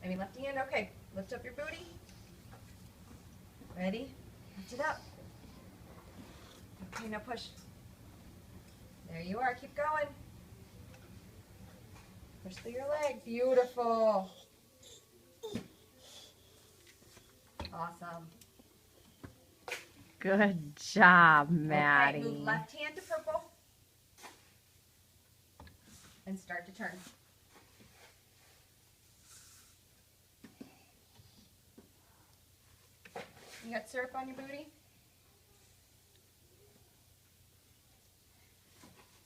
I mean left hand. Okay, lift up your booty. Ready? Lift it up. Okay, now push. There you are. Keep going. Push through your leg. Beautiful. Awesome. Good job, Maddie. Okay, move left hand to purple. And start to turn. You got syrup on your booty?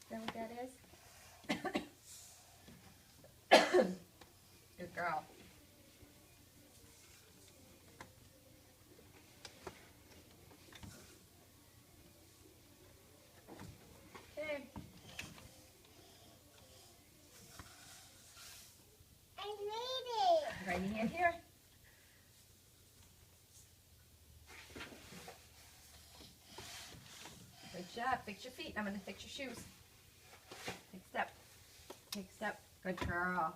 Is that what that is? Good girl. Okay. I made it. Right hand here. Good job. Fix your feet. I'm going to fix your shoes. Take a step. Take a step. Good girl.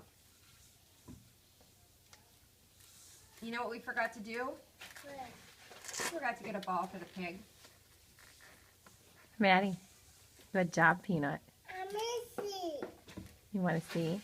You know what we forgot to do? We forgot to get a ball for the pig. Maddie. Good job, Peanut. I'm missing. You want to see?